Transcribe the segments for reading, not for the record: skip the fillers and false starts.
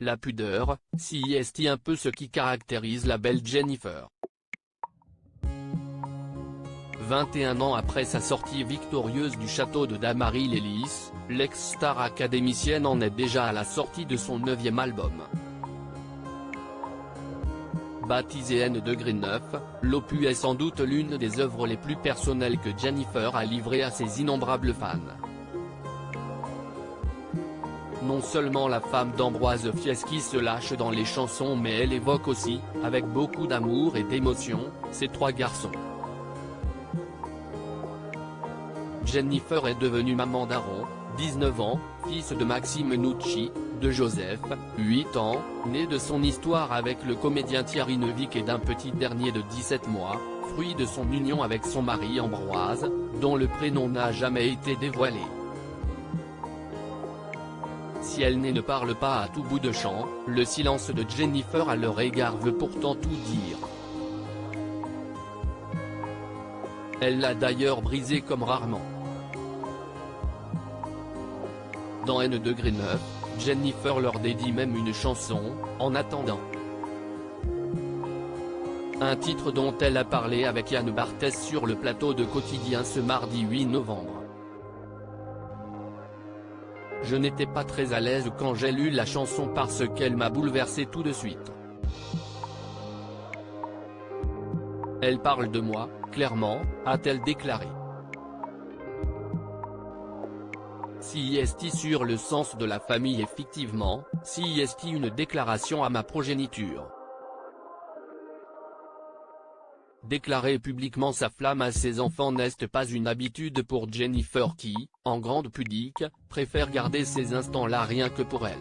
la pudeur, si est un peu ce qui caractérise la belle Jennifer. 21 ans après sa sortie victorieuse du château de Damary-les-Lys, l'ex-star académicienne en est déjà à la sortie de son 9e album. Baptisé N-9, l'opus est sans doute l'une des œuvres les plus personnelles que Jennifer a livrées à ses innombrables fans. Non seulement la femme d'Ambroise Fieschi se lâche dans les chansons, mais elle évoque aussi, avec beaucoup d'amour et d'émotion, ses 3 garçons. Jennifer est devenue maman d'Aaron, 19 ans, fils de Maxime Nucci, de Joseph, 8 ans, né de son histoire avec le comédien Thierry Neuvik, et d'un petit dernier de 17 mois, fruit de son union avec son mari Ambroise, dont le prénom n'a jamais été dévoilé. Si elle ne parle pas à tout bout de champ, le silence de Jennifer à leur égard veut pourtant tout dire. Elle l'a d'ailleurs brisé comme rarement. Dans N-9, Jennifer leur dédie même une chanson, En attendant. Un titre dont elle a parlé avec Yann Barthès sur le plateau de Quotidien ce mardi 8 novembre. Je n'étais pas très à l'aise quand j'ai lu la chanson parce qu'elle m'a bouleversé tout de suite. Elle parle de moi, clairement, a-t-elle déclaré. Si est sur le sens de la famille, effectivement, si est une déclaration à ma progéniture. Déclarer publiquement sa flamme à ses enfants n'est pas une habitude pour Jennifer qui, en grande pudique, préfère garder ces instants-là rien que pour elle.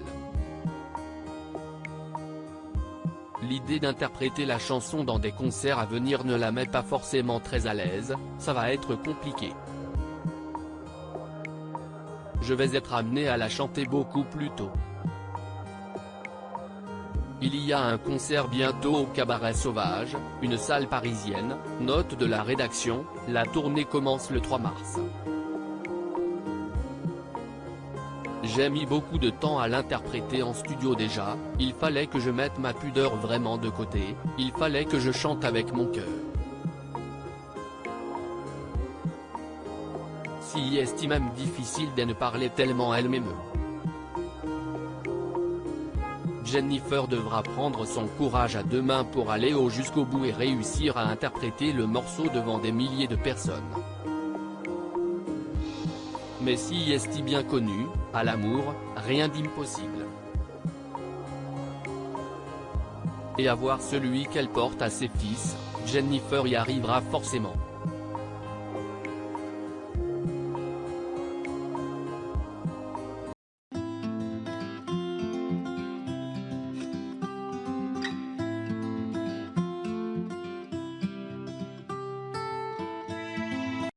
L'idée d'interpréter la chanson dans des concerts à venir ne la met pas forcément très à l'aise, ça va être compliqué. Je vais être amenée à la chanter beaucoup plus tôt. Il y a un concert bientôt au Cabaret Sauvage, une salle parisienne, note de la rédaction, la tournée commence le 3 mars. J'ai mis beaucoup de temps à l'interpréter en studio déjà, il fallait que je mette ma pudeur vraiment de côté, il fallait que je chante avec mon cœur. Si est même difficile de ne parler tellement elle m'émeut. Jennifer devra prendre son courage à 2 mains pour aller jusqu'au bout et réussir à interpréter le morceau devant des milliers de personnes. Mais si est bien connu, à l'amour, rien d'impossible. Et avoir celui qu'elle porte à ses fils, Jennifer y arrivera forcément.